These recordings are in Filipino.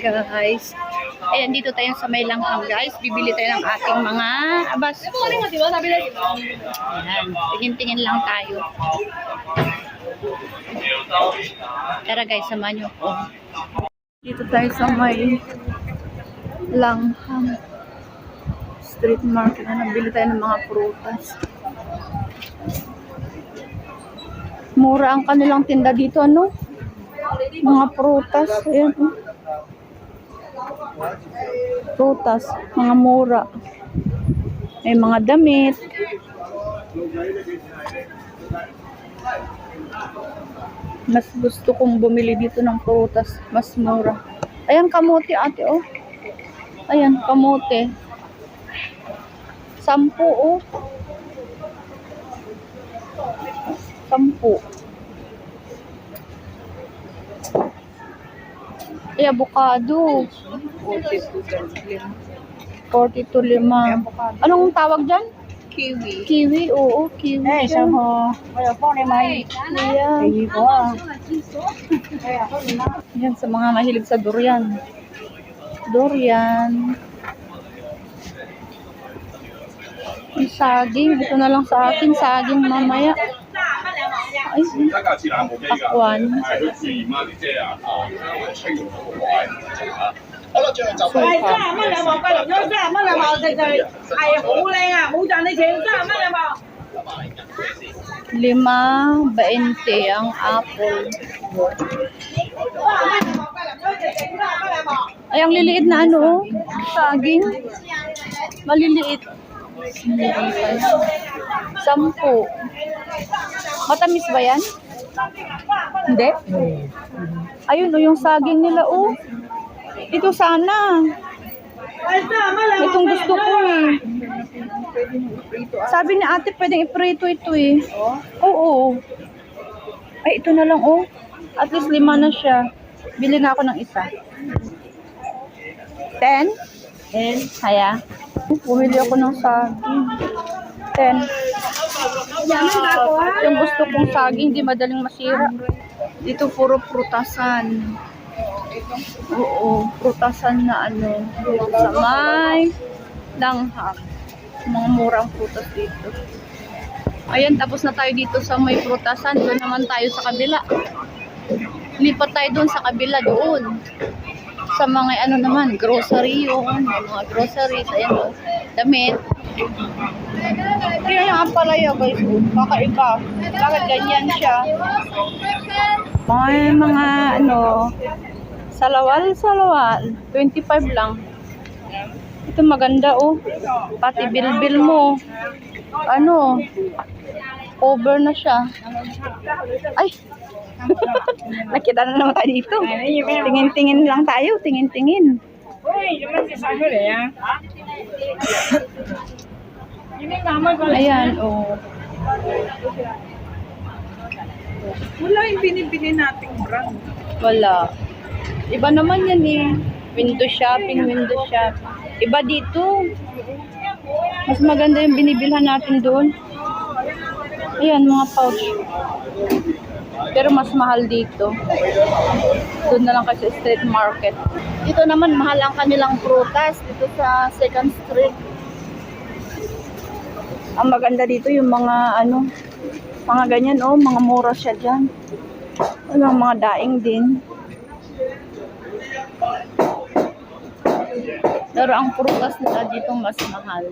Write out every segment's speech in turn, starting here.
guys. Ayan, dito tayo sa may langham guys. Bibili tayo ng ating mga abas. Ayan, tingin-tingin lang tayo. Tara guys, samahan nyo ko. Dito tayo sa may langham street market. Nabili tayo ng mga prutas. Mura ang kanilang tinda dito, ano? Mga prutas. Ayan, oh. Prutas, mga mura. May mga damit. Mas gusto kong bumili dito ng prutas. Mas mura. Ayan, kamote ate, oh. Ayan, kamote. 10, oh. 10. Ay, avocado. 42.5. Anong tawag dyan? Kiwi. Kiwi, oo, kiwi. Siya mo. Wala po ni May. Ayan. Kiwi po. Yan, sa mga mahilig sa durian. Durian. Yung saging. Ito na lang sa akin. Saging mamaya. Ay, pakwan. Lima, 20 ang apple. Ay, ang liliit na ano, saging. Maliliit. 10. Matamis ba yan? Hindi? Ayun, oh, yung saging nila, oh. Ito sana. Itong gusto ko, eh. Sabi ni ate, pwedeng iprito ito, eh. Oo. Ay, ito na lang, oh. At least 5 na siya. Bili na ako ng isa. 10? 10. Haya. Bumili ako ng saging. 10. Yung gusto kong saging, hindi madaling masira. Dito puro prutasan. Oo, prutasan na ano. Sa may langham. Mga murang prutas dito. Ayan, tapos na tayo dito sa may prutasan. Doon naman tayo sa kabila. Lipat tayo doon sa kabila doon. Sa mga ano naman, grocery yun. Mga groceries, ayan o. Damit. Kaya yung ampalaya guys, kakaiba. Bakit ganyan siya? Mga ano, salawal. 25 lang. Ito maganda oh. Pati bilbil mo. Ano, over na siya. Ay! Nakita na naman tayo dito. Tingin-tingin lang tayo. Tingin-tingin. Ayan, oh. Wala yung binibili nating brand. Wala. Iba naman yan eh. Window shopping. Iba dito. Mas maganda yung binibilhan natin doon. Ayan, mga pouch. Pero mas mahal dito. Doon na lang kasi street market. Dito naman mahal ang kanilang prutas. Dito sa 2nd Street. Ang maganda dito yung mga ano, mga ganyan oh, mga mura siya dyan. Ano, mga daing din. Pero ang prutas nila dito mas mahal.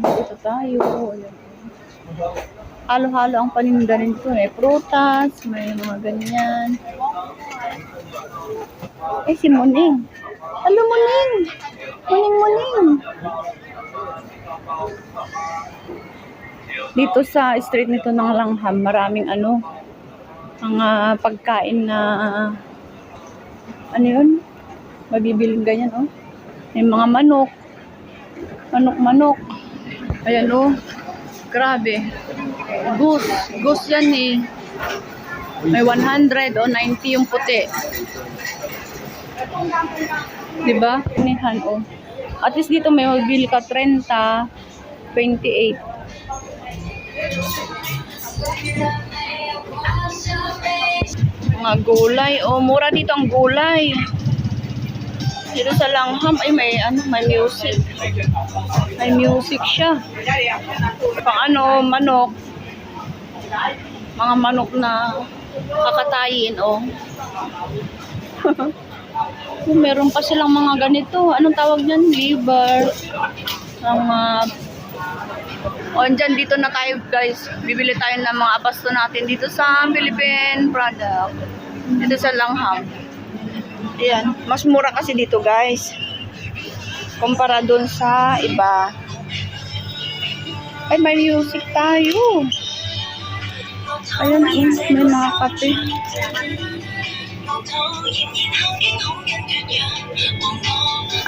Dito tayo. Halo-halo ang paninda nito. May prutas, may mga ganyan. Eh, si Muning. Hello, Muning. Muning. Dito sa street nito ng langham, maraming ano, mga pagkain na ano yun? Mabibiling ganyan, oh. May mga manok. Manok. Ayan, oh. Grabe. Goose yan, eh. May 100 o 90 yung puti. Diba? Inihan, oh. At least dito may mabili ka 30, 28. Mga gulay. Oh, mura dito ang gulay. Dito sa Langham ay may may music. May music siya. Pang manok. Mga manok na kakatayin, oh. Meron pa silang mga ganito. Anong tawag niyan? Liver. Dyan, dito na tayo, guys. Bibili tayo ng mga apasto natin dito sa Philippine product. Dito sa Langham. Ayan. Mas mura kasi dito, guys. Kumpara dun sa iba. Ay, may music tayo. Ayan, may mga kape.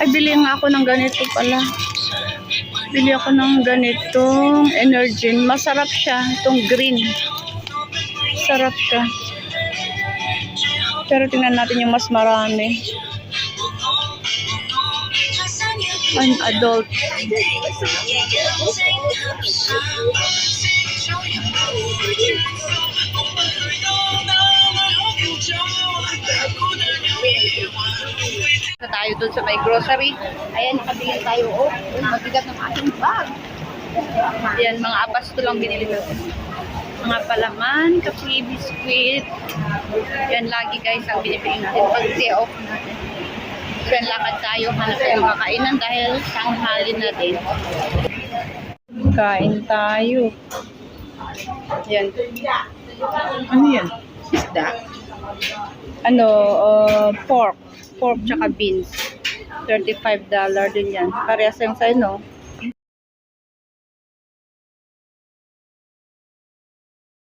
Ay, bili nga ako ng ganito pala. Bili ako ng ganitong Energin. Masarap siya. Itong green. Sarap siya. Pero tingnan natin yung mas marami. I'm adult. Tayo dun sa may grocery. Ayan, nakabili tayo. Oh, mabigat ng ating bag. Ayan, mga apasto lang binili ko. Mga palaman, kape, biskuit. Yan lagi guys ang binibili natin pag day off natin. So, yan lakad tayo. Hanap tayo makainan dahil sanghalin natin. Kain tayo. Yan. Ano yan? Isda? Pork. Pork tsaka beans. $35 din yan. Parehas yung sa'yo, no?